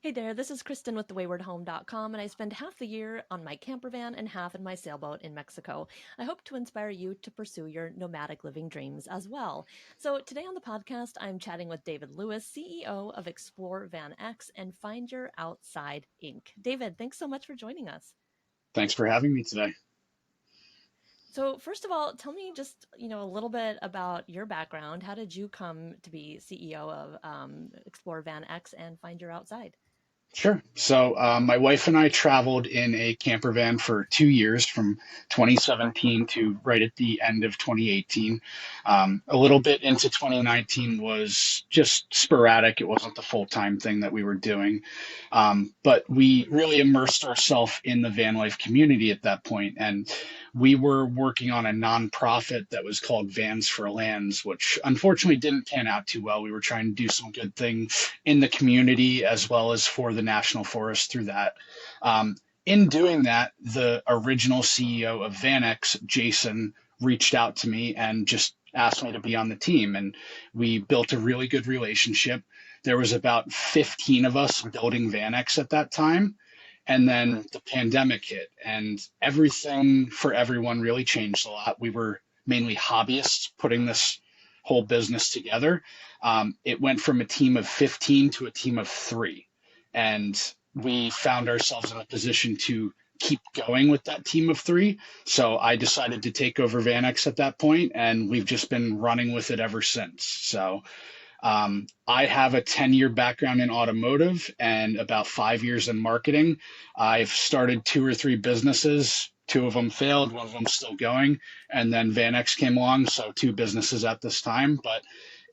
Hey there, this is Kristen with the waywardhome.com, and I spend half the year on my campervan and half in my sailboat in Mexico. I hope to inspire you to pursue your nomadic living dreams as well. So today on the podcast, I'm chatting with David Lewis, CEO of ExploreVanX and Find Your Outside Inc. David, thanks so much for joining us. Thanks for having me today. So first of all, tell me just, a little bit about your background. How did you come to be CEO of ExploreVanX and Find Your Outside? Sure. My wife and I traveled in a camper van for 2 years from 2017 to right at the end of 2018. A little bit into 2019 was just sporadic. It wasn't the full-time thing that we were doing. But we really immersed ourselves in the van life community at that point, and we were working on a nonprofit that was called Vans for Lands, which unfortunately didn't pan out too well. We were trying to do some good things in the community as well as for the national forest through that. In doing that, the original CEO of VanX, Jason, reached out to me and just asked me to be on the team. And we built a really good relationship. There was about 15 of us building VanX at that time. And then the pandemic hit, and everything for everyone really changed a lot. We were mainly hobbyists putting this whole business together. It went from a team of 15 to a team of three. And we found ourselves in a position to keep going with that team of three. So I decided to take over VanX at that point, and we've just been running with it ever since. I have a 10-year background in automotive and about 5 years in marketing. I've started two or three businesses. Two of them failed, one of them still going. And then VanX came along, so two businesses at this time. But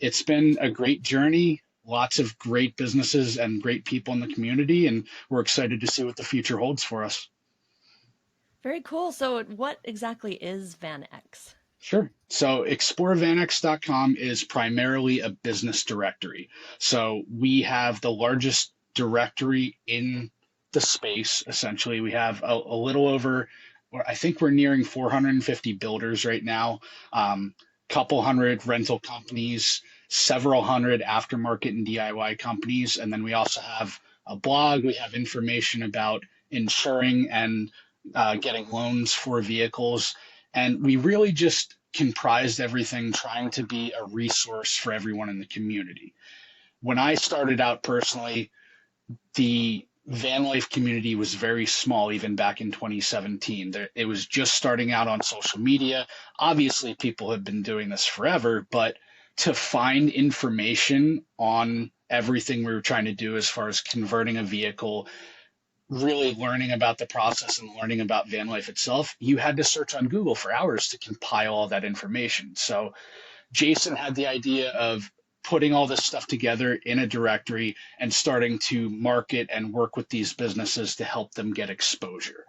it's been a great journey, lots of great businesses and great people in the community. And we're excited to see what the future holds for us. Very cool. So, what exactly is VanX? Sure. So ExploreVanX.com is primarily a business directory. So we have the largest directory in the space, essentially. We have a little over, or I think we're nearing 450 builders right now, couple hundred rental companies, several hundred aftermarket and DIY companies. And then we also have a blog. We have information about insuring and getting loans for vehicles. And we really just comprised everything trying to be a resource for everyone in the community. When I started out personally, the van life community was very small, even back in 2017. It was just starting out on social media. Obviously, people have been doing this forever, but to find information on everything we were trying to do as far as converting a vehicle, really learning about the process and learning about van life itself, you had to search on Google for hours to compile all that information. So Jason had the idea of putting all this stuff together in a directory and starting to market and work with these businesses to help them get exposure.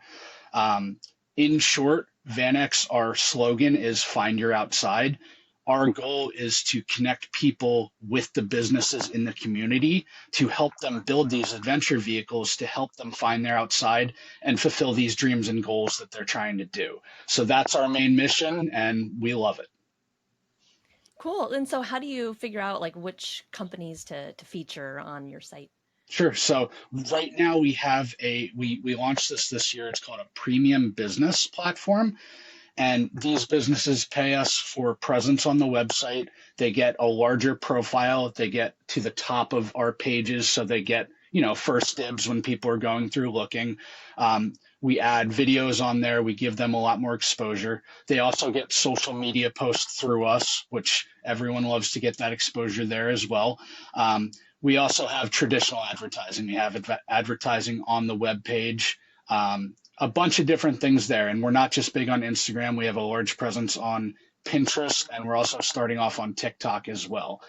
In short, VanX, our slogan is find your outside. Our goal is to connect people with the businesses in the community to help them build these adventure vehicles to help them find their outside and fulfill these dreams and goals that they're trying to do. So that's our main mission, and we love it. Cool. And so, how do you figure out like which companies to feature on your site? Sure. So right now we have we launched this year. It's called a premium business platform. And these businesses pay us for presence on the website. They get a larger profile. They get to the top of our pages. So they get, first dibs when people are going through looking. We add videos on there. We give them a lot more exposure. They also get social media posts through us, which everyone loves to get that exposure there as well. We also have traditional advertising. We have advertising on the web page. A bunch of different things there. And we're not just big on Instagram. We have a large presence on Pinterest, and we're also starting off on TikTok as well.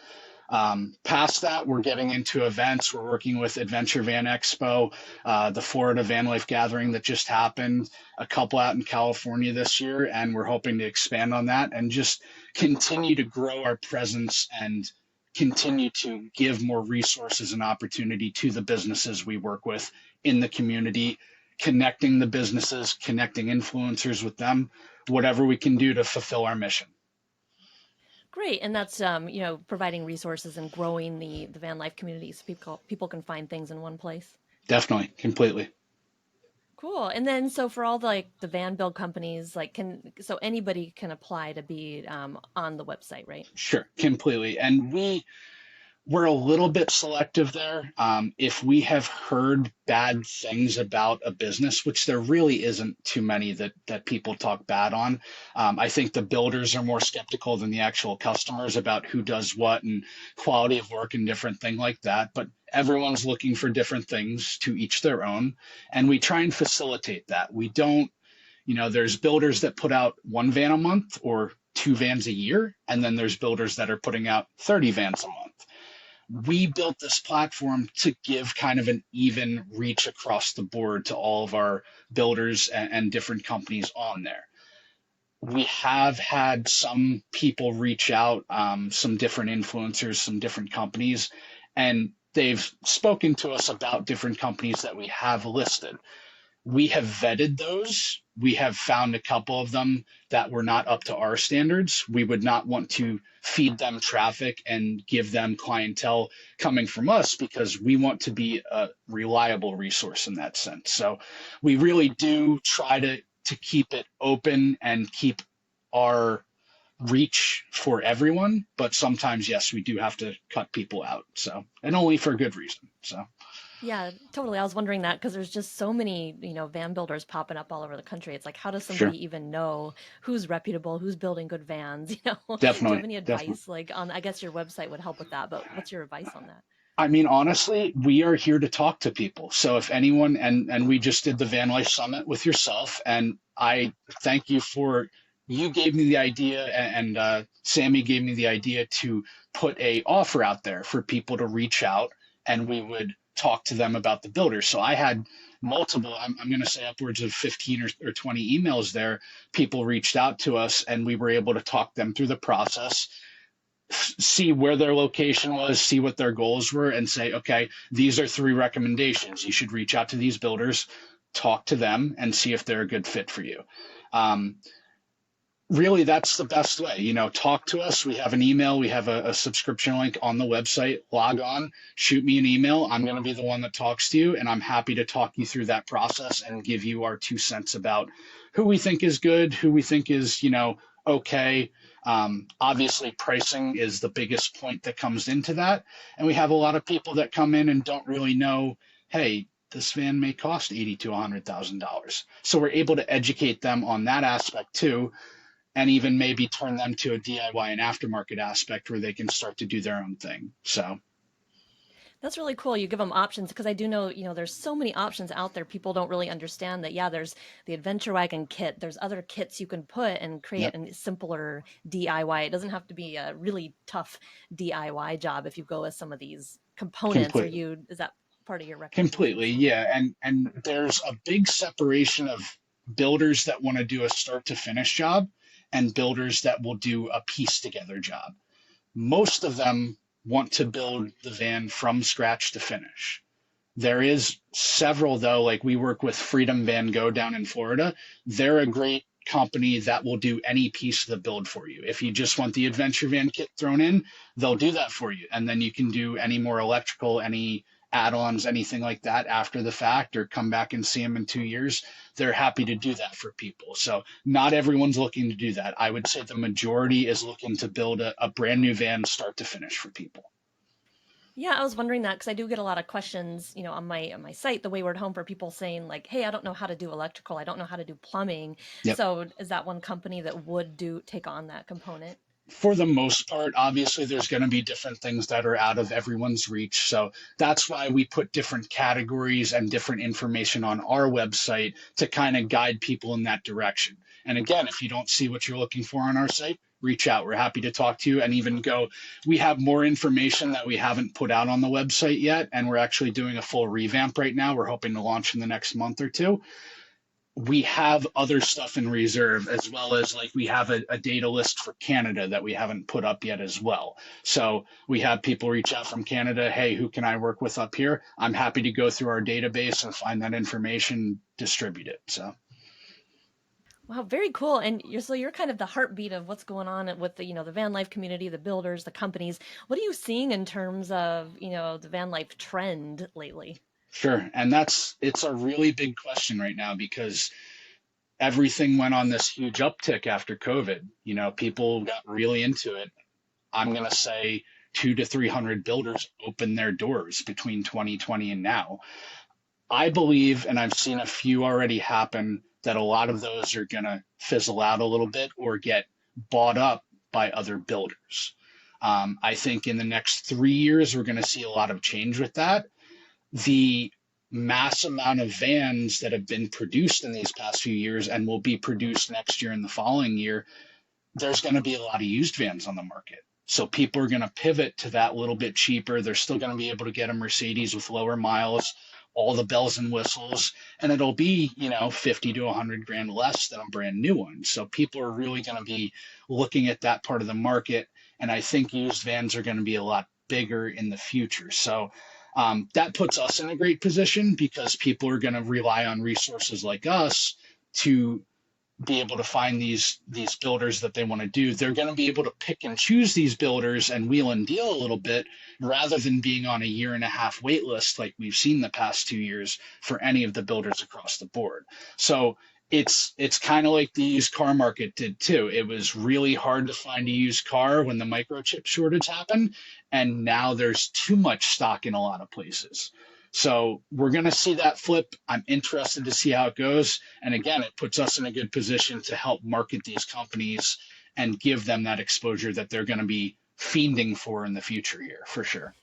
Past that, we're getting into events. We're working with Adventure Van Expo, the Florida Van Life Gathering that just happened, a couple out in California this year, and we're hoping to expand on that and just continue to grow our presence and continue to give more resources and opportunity to the businesses we work with in the community, connecting the businesses, connecting influencers with them, whatever we can do to fulfill our mission. Great. And that's providing resources and growing the van life community so people can find things in one place. Definitely, completely. Cool. And then so for all the like the van build companies, like can so anybody can apply to be on the website, right? Sure, completely. And we're a little bit selective there. If we have heard bad things about a business, which there really isn't too many that people talk bad on, I think the builders are more skeptical than the actual customers about who does what and quality of work and different thing like that. But everyone's looking for different things, to each their own, and we try and facilitate that. We don't, there's builders that put out one van a month or two vans a year, and then there's builders that are putting out 30 vans a month. We built this platform to give kind of an even reach across the board to all of our builders and different companies on there. We have had some people reach out, some different influencers, some different companies, and they've spoken to us about different companies that we have listed. We have vetted those. We have found a couple of them that were not up to our standards. We would not want to feed them traffic and give them clientele coming from us because we want to be a reliable resource in that sense. So we really do try to keep it open and keep our reach for everyone. But sometimes, yes, we do have to cut people out. So, and only for good reason. So, Yeah, totally. I was wondering that because there's just so many, van builders popping up all over the country. It's like, how does sure, somebody even know who's reputable, who's building good vans? Do you have definitely, any definitely. advice like on, I guess your website would help with that, but what's your advice on that? I mean, honestly, we are here to talk to people. So if anyone, and we just did the Van Life Summit with yourself, and I thank you for, you gave me the idea, and Sammy gave me the idea to put a offer out there for people to reach out, and we would talk to them about the builders. So I had multiple, I'm going to say upwards of 15 or 20 emails there. People reached out to us, and we were able to talk them through the process, see where their location was, see what their goals were, and say, okay, these are three recommendations. You should reach out to these builders, talk to them, and see if they're a good fit for you. Um, Really, that's the best way. Talk to us. We have an email, we have a subscription link on the website. Log on, shoot me an email. I'm going to be the one that talks to you, and I'm happy to talk you through that process and give you our 2 cents about who we think is good, who we think is, okay. Obviously, pricing is the biggest point that comes into that. And we have a lot of people that come in and don't really know, hey, this van may cost $80,000 to $100,000. So we're able to educate them on that aspect too, and even maybe turn them to a DIY and aftermarket aspect where they can start to do their own thing. So, That's really cool. You give them options because I do know, there's so many options out there. People don't really understand that. Yeah, there's the Adventure Wagon kit. There's other kits you can put and create yep, a simpler DIY. It doesn't have to be a really tough DIY job if you go with some of these components. completely. Is that part of your Completely, recommendations? yeah. And there's a big separation of builders that want to do a start to finish job and builders that will do a piece together job. Most of them want to build the van from scratch to finish. There is several though, like we work with Freedom Van Go down in Florida. They're a great company that will do any piece of the build for you. If you just want the adventure van kit thrown in, they'll do that for you. And then you can do any more electrical, any add-ons, anything like that after the fact, or come back and see them in 2 years. They're happy to do that for people. So not everyone's looking to do that. I would say the majority is looking to build a brand new van start to finish for people. Yeah, I was wondering that because I do get a lot of questions, on my site, the Wayward Home, for people saying like, "Hey, I don't know how to do electrical. I don't know how to do plumbing." Yep. So, is that one company that would do take on that component? For the most part, obviously, there's going to be different things that are out of everyone's reach. So that's why we put different categories and different information on our website to kind of guide people in that direction. And again, if you don't see what you're looking for on our site, reach out. We're happy to talk to you and even go. We have more information that we haven't put out on the website yet. And we're actually doing a full revamp right now. We're hoping to launch in the next month or two. We have other stuff in reserve, as well as like we have a data list for Canada that we haven't put up yet as well. So we have people reach out from Canada. Hey, who can I work with up here? I'm happy to go through our database and find that information, distribute it. So Wow, very cool. And you're kind of the heartbeat of what's going on with the van life community, the builders, the companies. What are you seeing in terms of, the van life trend lately? Sure. And it's a really big question right now because everything went on this huge uptick after COVID. People got really into it. I'm going to say two to 300 builders opened their doors between 2020 and now. I believe, and I've seen a few already happen, that a lot of those are going to fizzle out a little bit or get bought up by other builders. I think in the next 3 years, we're going to see a lot of change with that. The mass amount of vans that have been produced in these past few years and will be produced next year and the following year, there's going to be a lot of used vans on the market. So people are going to pivot to that little bit cheaper. They're still going to be able to get a Mercedes with lower miles, all the bells and whistles, and it'll be, 50 to 100 grand less than a brand new one. So people are really going to be looking at that part of the market. And I think used vans are going to be a lot bigger in the future. So that puts us in a great position because people are going to rely on resources like us to be able to find these builders that they want to do. They're going to be able to pick and choose these builders and wheel and deal a little bit rather than being on a year and a half wait list like we've seen the past 2 years for any of the builders across the board. So it's kind of like the used car market did too. It was really hard to find a used car when the microchip shortage happened, and now there's too much stock in a lot of places. So we're going to see that flip. I'm interested to see how it goes. And again, it puts us in a good position to help market these companies and give them that exposure that they're going to be fiending for in the future here, for sure.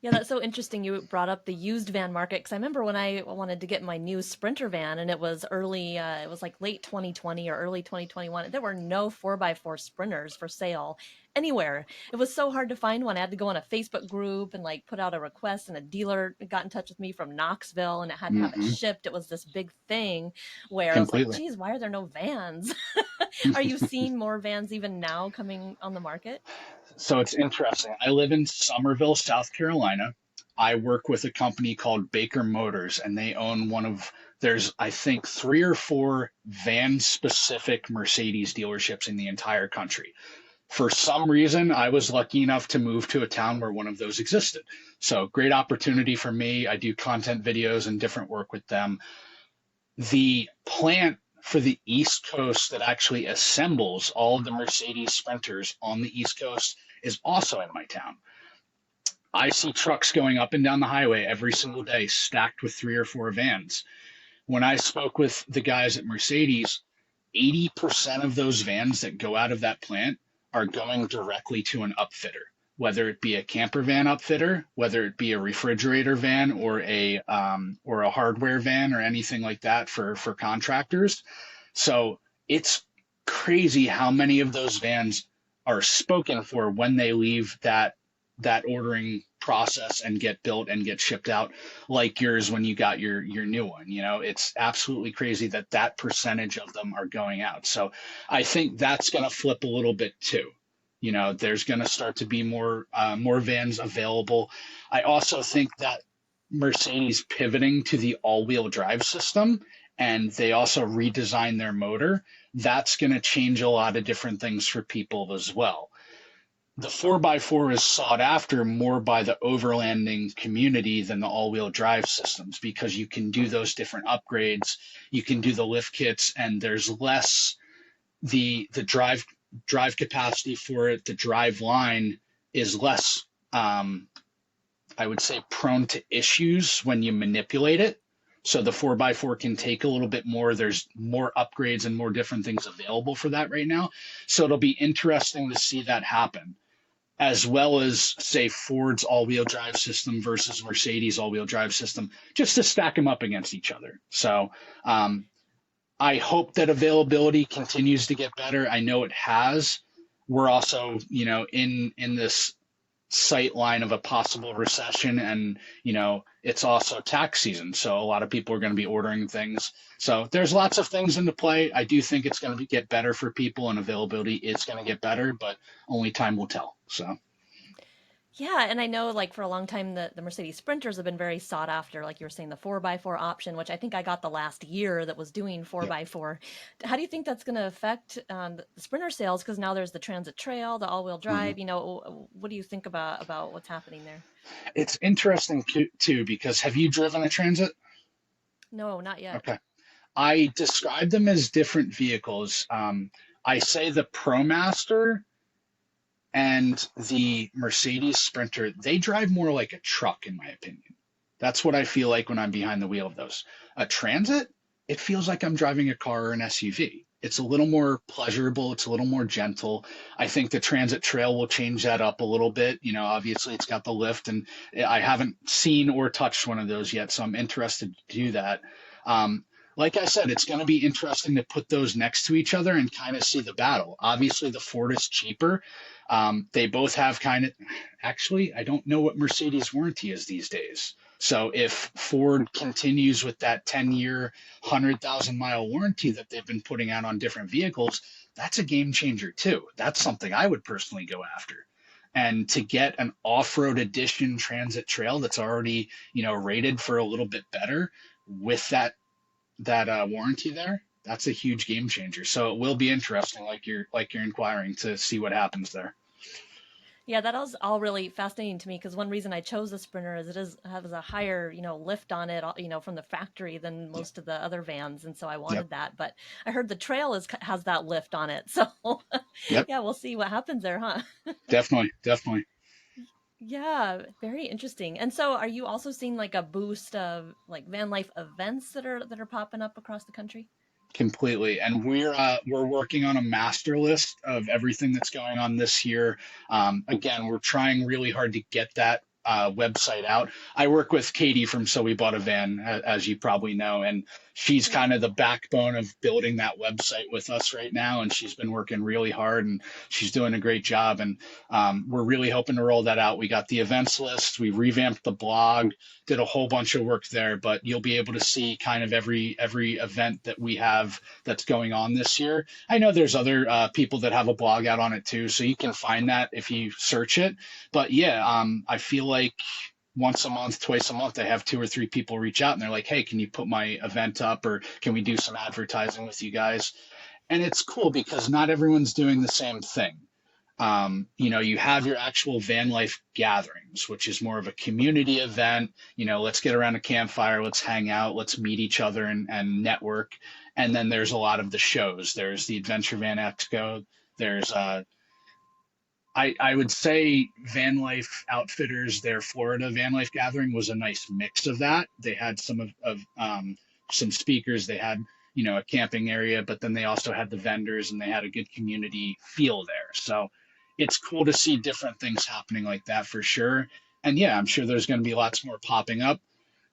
Yeah, that's so interesting. You brought up the used van market because I remember when I wanted to get my new Sprinter van, and it was it was like late 2020 or early 2021. There were no 4x4 Sprinters for sale anywhere. It was so hard to find one. I had to go on a Facebook group and like put out a request, and a dealer got in touch with me from Knoxville, and it had to have it Mm-hmm. shipped. It was this big thing where I was like, Completely. geez, why are there no vans? Are you seeing more vans even now coming on the market? So it's interesting. I live in Somerville, South Carolina. I work with a company called Baker Motors, and they own there's, I think, three or four van specific Mercedes dealerships in the entire country. For some reason, I was lucky enough to move to a town where one of those existed. So great opportunity for me. I do content videos and different work with them. The plant for the East Coast that actually assembles all of the Mercedes Sprinters on the East Coast is also in my town. I see trucks going up and down the highway every single day, stacked with three or four vans. When I spoke with the guys at Mercedes, 80% of those vans that go out of that plant are going directly to an upfitter, whether it be a camper van upfitter, whether it be a refrigerator van or a hardware van or anything like that for contractors. So it's crazy how many of those vans are spoken for when they leave that ordering process and get built and get shipped out, like yours when you got your new one. It's absolutely crazy that percentage of them are going out. So I think that's going to flip a little bit too. There's going to start to be more vans available. I also think that Mercedes pivoting to the all-wheel drive system, and they also redesigned their motor, that's going to change a lot of different things for people as well. The 4x4 is sought after more by the overlanding community than the all-wheel drive systems because you can do those different upgrades, you can do the lift kits, and there's less the drive capacity for it. The drive line is less, I would say, prone to issues when you manipulate it. So the 4x4 can take a little bit more. There's more upgrades and more different things available for that right now. So it'll be interesting to see that happen, as well as, say, Ford's all-wheel drive system versus Mercedes all-wheel drive system, just to stack them up against each other. So I hope that availability continues to get better. I know it has. We're also, in this sight line of a possible recession, and it's also tax season, so a lot of people are going to be ordering things. So there's lots of things into play. I do think it's going to get better for people, and availability is going to get better, but only time will tell. So Yeah, and I know like for a long time the Mercedes Sprinters have been very sought after, like you were saying, the 4x4 option, which I think I got the last year that was doing 4x4. How do you think that's going to affect the Sprinter sales? Because now there's the Transit Trail, the all-wheel Mhm. drive. You know, what do you think about what's happening there? It's interesting too, because have you driven a Transit? No, not yet. Okay. I describe them as different vehicles. I say the ProMaster and the Mercedes Sprinter, they drive more like a truck, in my opinion. That's what I feel like when I'm behind the wheel of those. A Transit, it feels like I'm driving a car or an SUV. It's a little more pleasurable. It's a little more gentle. I think the Transit Trail will change that up a little bit. You know, obviously it's got the lift, and I haven't seen or touched one of those yet, so I'm interested to do that. Um, like I said, it's going to be interesting to put those next to each other and kind of see the battle. Obviously, the Ford is cheaper. They both have kind of, actually, I don't know what Mercedes warranty is these days. So if Ford continues with that 10-year, 100,000-mile warranty that they've been putting out on different vehicles, that's a game changer too. That's something I would personally go after. And to get an off-road edition Transit Trail that's already, rated for a little bit better with that warranty there, that's a huge game changer. So it will be interesting, like you're inquiring, to see what happens there. Yeah, that was all really fascinating to me because one reason I chose the Sprinter is it is has a higher, lift on it, from the factory than Yep. most of the other vans, and so I Yep. wanted that. But I heard the Trail has that lift on it, so Yep. yeah, we'll see what happens there, huh? Definitely. Definitely. Yeah, very interesting. And so, are you also seeing like a boost of like van life events that are popping up across the country? Completely. And we're working on a master list of everything that's going on this year. Again, we're trying really hard to get that website out. I work with Katie from So We Bought a Van, as you probably know, and she's Yeah. kind of the backbone of building that website with us right now. And she's been working really hard, and she's doing a great job. And we're really hoping to roll that out. We got the events list, we revamped the blog, did a whole bunch of work there, but you'll be able to see kind of every event that we have that's going on this year. I know there's other people that have a blog out on it too, so you can find that if you search it. But yeah, I feel like once a month, twice a month, I have two or three people reach out and they're like, "Hey, can you put my event up, or can we do some advertising with you guys?" And it's cool because not everyone's doing the same thing. You have your actual van life gatherings, which is more of a community event. Let's get around a campfire, let's hang out, let's meet each other and network. And then there's a lot of the shows. There's the Adventure Van Expo. There's I would say Van Life Outfitters, their Florida Van Life gathering was a nice mix of that. They had of some speakers. They had a camping area, but then they also had the vendors and they had a good community feel there. So it's cool to see different things happening like that for sure. And yeah, I'm sure there's going to be lots more popping up.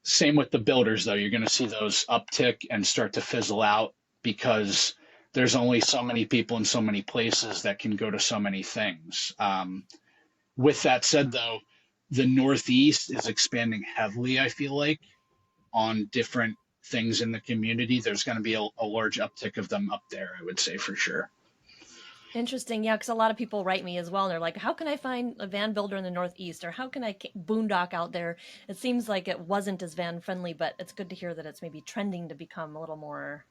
Same with the builders, though. You're going to see those uptick and start to fizzle out because there's only so many people in so many places that can go to so many things. With that said, though, the Northeast is expanding heavily, I feel like, on different things in the community. There's going to be a large uptick of them up there, I would say for sure. Interesting. Yeah, because a lot of people write me as well, and they're like, "How can I find a van builder in the Northeast, or how can I boondock out there?" It seems like it wasn't as van friendly, but it's good to hear that it's maybe trending to become a little more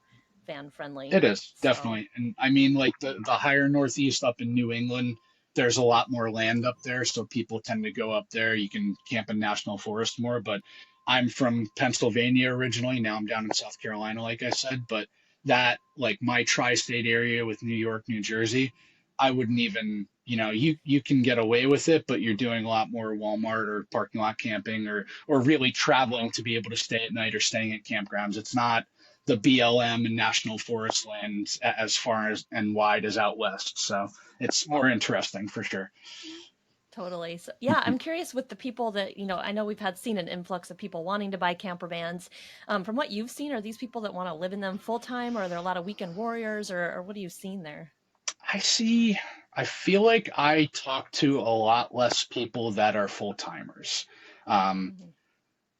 van friendly. It is So, definitely, and I mean, like the higher Northeast up in New England, there's a lot more land up there, so people tend to go up there. You can camp in national forest more, but I'm from Pennsylvania originally. Now I'm down in South Carolina, like I said, but that like my tri-state area with New York, New Jersey, I wouldn't even, you can get away with it, but you're doing a lot more Walmart or parking lot camping or really traveling to be able to stay at night or staying at campgrounds. It's not the BLM and national forest lands as far as and wide as out west. So it's more interesting for sure. totally. So, yeah, I'm curious with the people that, I know we've had seen an influx of people wanting to buy camper vans. From what you've seen, are these people that want to live in them full time, or are there a lot of weekend warriors, or what are you seeing there? I see. I feel like I talk to a lot less people that are full timers. Um, Hmm.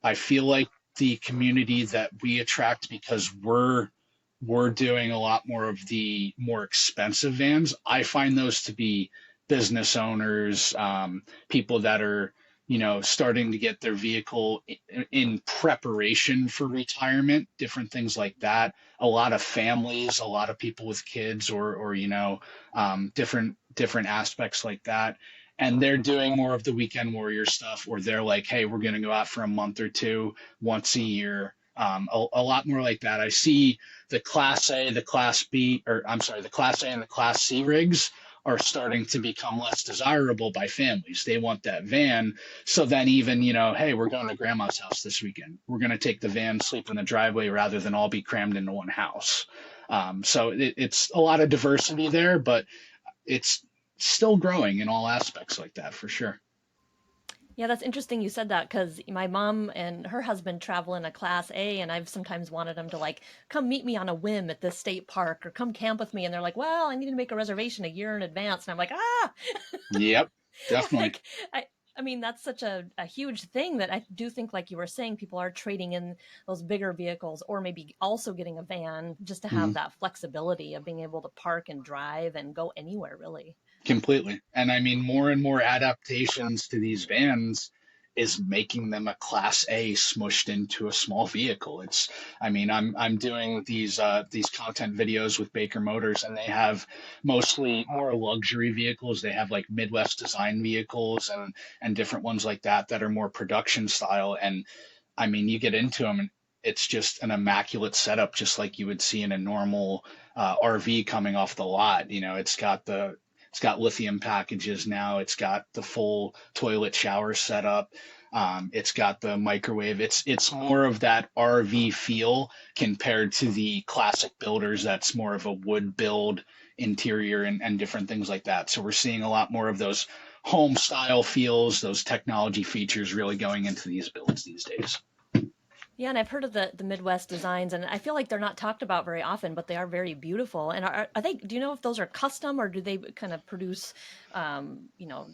I feel like the community that we attract because we're doing a lot more of the more expensive vans. I find those to be business owners, people that are, starting to get their vehicle in preparation for retirement, different things like that. A lot of families, a lot of people with kids, or different aspects like that. And they're doing more of the weekend warrior stuff, or they're like, hey, we're going to go out for a month or two once a year. A lot more like that. I see the Class A, the Class B, or I'm sorry, the Class A and the Class C rigs are starting to become less desirable by families. They want that van. So then even, hey, we're going to grandma's house this weekend. We're going to take the van, sleep in the driveway rather than all be crammed into one house. So it's a lot of diversity there, but it's still growing in all aspects like that for sure. Yeah, that's interesting you said that because my mom and her husband travel in a Class A, and I've sometimes wanted them to like come meet me on a whim at the state park or come camp with me, and they're like, "Well, I need to make a reservation a year in advance," and I'm like, "Ah!" Yep, definitely. like I mean, that's such a huge thing that I do think, like you were saying, people are trading in those bigger vehicles or maybe also getting a van just to have Mhm. that flexibility of being able to park and drive and go anywhere, really. Completely. And I mean, more and more adaptations to these vans is making them a Class A smushed into a small vehicle. I mean, I'm doing these content videos with Baker Motors, and they have mostly more luxury vehicles. They have like Midwest design vehicles and different ones like that are more production style. And I mean, you get into them, and it's just an immaculate setup, just like you would see in a normal RV coming off the lot. It's got lithium packages now. It's got the full toilet shower setup. It's got the microwave. It's more of that RV feel compared to the classic builders. That's more of a wood build interior and different things like that. So we're seeing a lot more of those home style feels, those technology features really going into these builds these days. Yeah, and I've heard of the Midwest designs, and I feel like they're not talked about very often, but they are very beautiful. And are they? Do you know if those are custom or do they kind of produce, you know,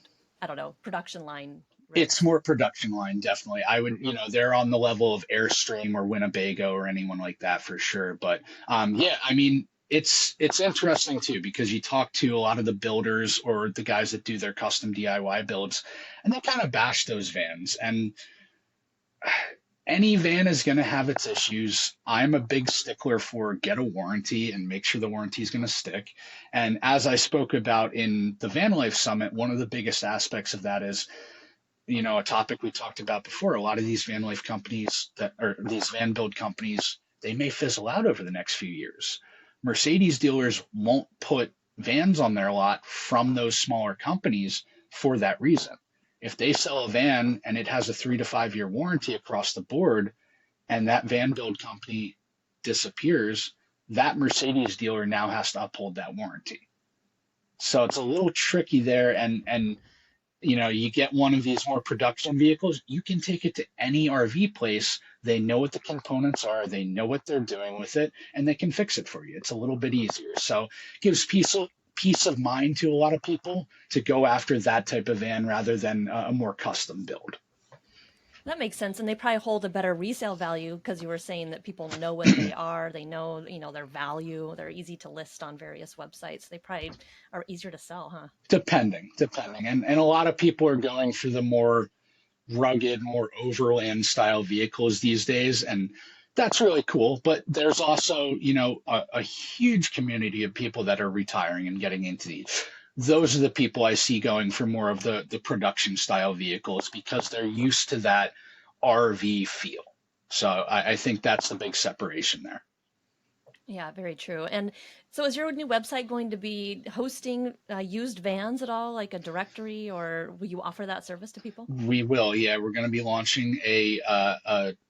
I don't know, production line It's rigs? more production line, definitely. I would, they're on the level of Airstream or Winnebago or anyone like that for sure. But yeah, I mean, it's interesting too because you talk to a lot of the builders or the guys that do their custom DIY builds, and they kind of bash those vans. And any van is going to have its issues. I'm a big stickler for get a warranty and make sure the warranty is going to stick. And as I spoke about in the Van Life Summit, one of the biggest aspects of that is, a topic we talked about before. A lot of these van life companies or these van build companies, they may fizzle out over the next few years. Mercedes dealers won't put vans on their lot from those smaller companies for that reason. If they sell a van and it has a 3 to 5 year warranty across the board, and that van build company disappears, that Mercedes dealer now has to uphold that warranty. So it's a little tricky there, and you get one of these more production vehicles, you can take it to any RV place. They know what the components are, they know what they're doing with it, and they can fix it for you. It's a little bit easier. So it gives peace of mind to a lot of people to go after that type of van rather than a more custom build. That makes sense, and they probably hold a better resale value because you were saying that people know what they are, they know, their value, they're easy to list on various websites. They probably are easier to sell, huh? Depending. And a lot of people are going for the more rugged, more overland style vehicles these days. And that's really cool. But there's also, a huge community of people that are retiring and getting into these. Those are the people I see going for more of the production style vehicles because they're used to that RV feel. So I think that's the big separation there. Yeah, very true. And so is your new website going to be hosting used vans at all, like a directory, or will you offer that service to people? We will, yeah. We're going to be launching a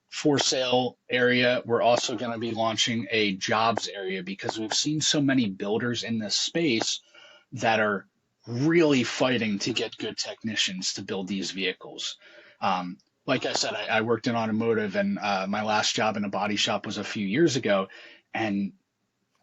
for sale area. We're also going to be launching a jobs area because we've seen so many builders in this space that are really fighting to get good technicians to build these vehicles. Like I said, I worked in automotive, and my last job in a body shop was a few years ago, and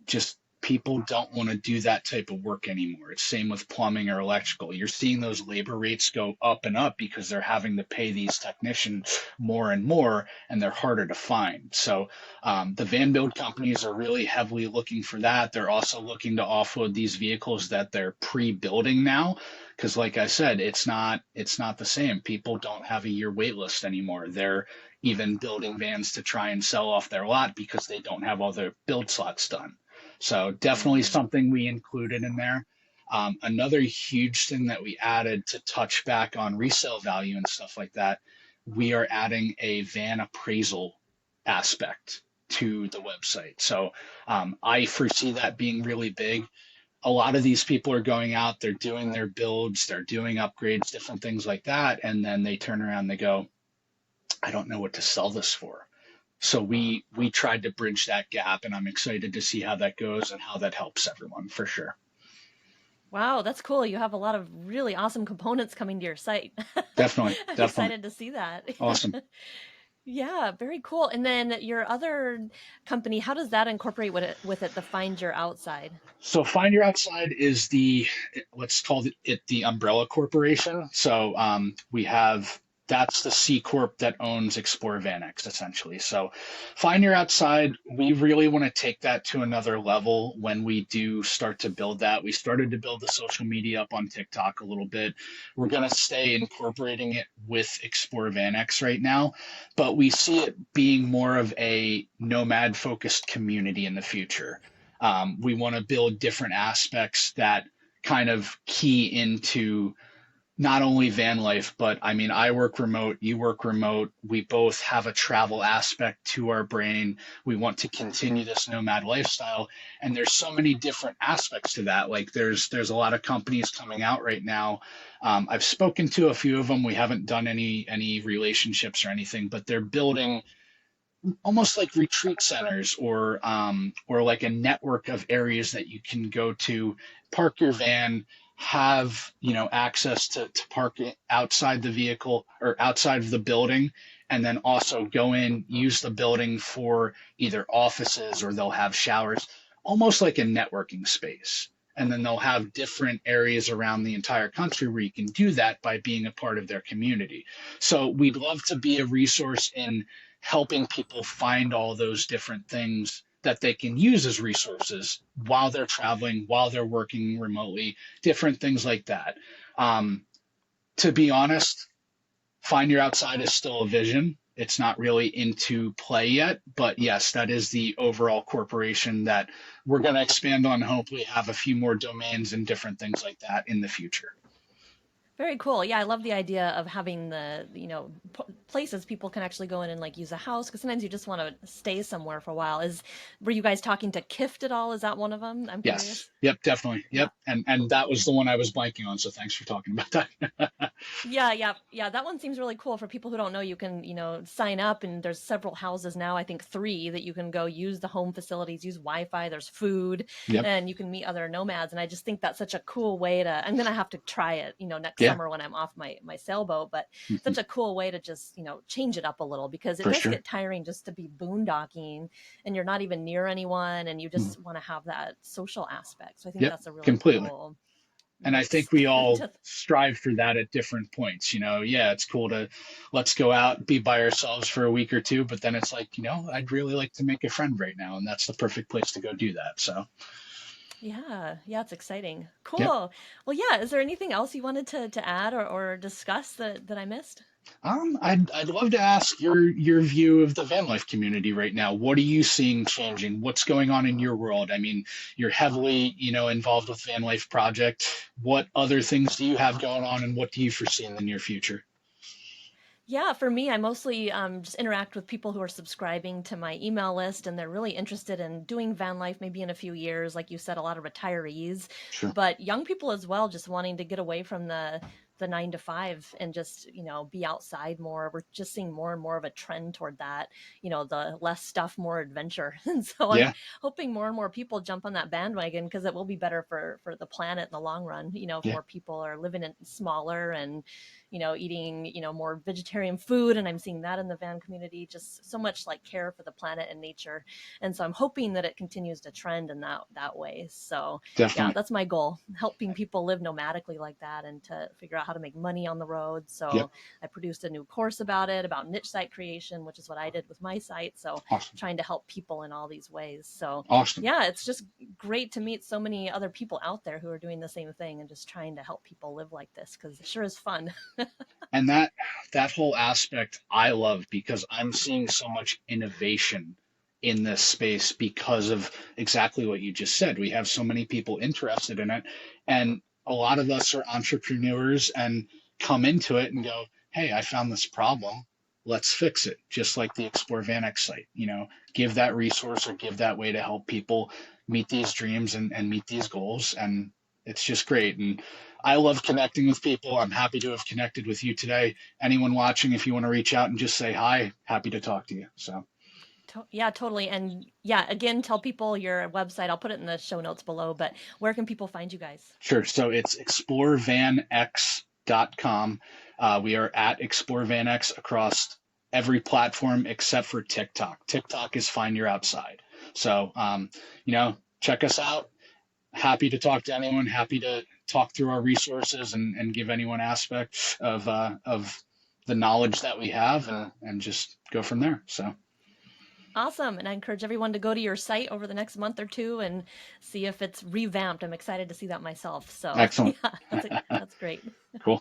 just people don't want to do that type of work anymore. It's same with plumbing or electrical. You're seeing those labor rates go up and up because they're having to pay these technicians more and more, and they're harder to find. So the van build companies are really heavily looking for that. They're also looking to offload these vehicles that they're pre-building now, because like I said, it's not the same. People don't have a year wait list anymore. They're even building vans to try and sell off their lot because they don't have all their build slots done. So definitely Mm. something we included in there. Another huge thing that we added to touch back on resale value and stuff like that, we are adding a van appraisal aspect to the website. So I foresee that being really big. A lot of these people are going out, they're doing their builds, they're doing upgrades, different things like that, and then they turn around and they go, I don't know what to sell this for. So we tried to bridge that gap, and I'm excited to see how that goes and how that helps everyone for sure. Wow, that's cool. You have a lot of really awesome components coming to your site. Definitely, I'm definitely excited to see that. awesome. Yeah, very cool. And then your other company, how does that incorporate with it, the Find Your Outside? So Find Your Outside is the, let's call it the umbrella corporation. So we have, that's the C corp that owns ExploreVanX essentially. So Find Your Outside, we really want to take that to another level when we do start to build that. We started to build the social media up on TikTok a little bit. We're going to stay incorporating it with ExploreVanX right now, but we see it being more of a nomad focused community in the future. We want to build different aspects that kind of key into not only van life, but I mean, I work remote, you work remote. We both have a travel aspect to our brain. We want to continue this nomad lifestyle. And there's so many different aspects to that. Like there's a lot of companies coming out right now. I've spoken to a few of them. We haven't done any relationships or anything, but they're building almost like retreat centers or like a network of areas that you can go to, park your van, have access to park it outside the vehicle or outside of the building, and then also go in, use the building for either offices or they'll have showers, almost like a networking space. And then they'll have different areas around the entire country where you can do that by being a part of their community. So we'd love to be a resource in helping people find all those different things that they can use as resources while they're traveling, while they're working remotely, different things like that. Um, to be honest, Find Your Outside is still a vision. It's not really into play yet, but yes, that is the overall corporation that we're going to expand on. Hopefully, have a few more domains and different things like that in the future. Very cool. Yeah, I love the idea of having places people can actually go in and like use a house because sometimes you just want to stay somewhere for a while. Were you guys talking to Kift at all? Is that one of them? I'm Yes. curious. Yep. Definitely. Yeah. Yep. And that was the one I was blanking on. So thanks for talking about that. Yeah, yeah, yeah. That one seems really cool for people who don't know. You can, sign up, and there's several houses now. I think three that you can go use the home facilities, use Wi-Fi. There's food, Yep. and you can meet other nomads. And I just think that's such a cool way to. I'm gonna have to try it, next Yeah. summer when I'm off my sailboat. But Mhm. such a cool way to just, change it up a little because it For does sure. get tiring just to be boondocking, and you're not even near anyone, and you Mhm. just want to have that social aspect. So I think Yep. that's a really Completely. cool And I mix. think we all to strive for that at different points. Yeah, it's cool to let's go out, be by ourselves for a week or two, but then it's like, I'd really like to make a friend right now, and that's the perfect place to go do that. So, Yeah, yeah, it's exciting. yep. Cool. Well, yeah, is there anything else you wanted to add or discuss that I missed? I'd love to ask your view of the van life community right now. What are you seeing changing? What's going on in your world? I mean, you're heavily, involved with Van Life Project. What other things do you have going on, and what do you foresee in the near future? Yeah, for me, I mostly just interact with people who are subscribing to my email list and they're really interested in doing van life maybe in a few years. Like you said, a lot of retirees, Sure. but young people as well, just wanting to get away from the 9 to 5 and just, be outside more. We're just seeing more and more of a trend toward that, the less stuff, more adventure. And so I'm Yeah, hoping more and more people jump on that bandwagon because it will be better for the planet in the long run, if yeah, more people are living in smaller and eating, more vegetarian food. And I'm seeing that in the van community, just so much like care for the planet and nature. And so I'm hoping that it continues to trend in that way. So yeah, Definitely. that's my goal, helping people live nomadically like that and to figure out how to make money on the road. Yep. So I produced a new course about niche site creation, which is what I did with my site. So Awesome. trying to help people in all these ways. So Awesome. yeah, it's just great to meet so many other people out there who are doing the same thing and just trying to help people live like this, because it sure is fun. And that whole aspect I love because I'm seeing so much innovation in this space because of exactly what you just said. We have so many people interested in it, and a lot of us are entrepreneurs and come into it and go, "Hey, I found this problem. Let's fix it." Just like the Explore VanX site, give that resource or give that way to help people meet these dreams and meet these goals. And it's just great. And I love connecting with people. I'm happy to have connected with you today. Anyone watching, if you want to reach out and just say hi, happy to talk to you. So, Yeah, totally. And yeah, again, tell people your website. I'll put it in the show notes below, but where can people find you guys? sure. So it's explorevanx.com. We are at ExploreVanX across every platform except for TikTok. TikTok is Find Your Outside. So, check us out. Happy to talk to anyone. Happy to talk through our resources and give anyone aspects of the knowledge that we have and just go from there. So Awesome. And I encourage everyone to go to your site over the next month or two and see if it's revamped. I'm excited to see that myself. So excellent. yeah, that's great. Cool.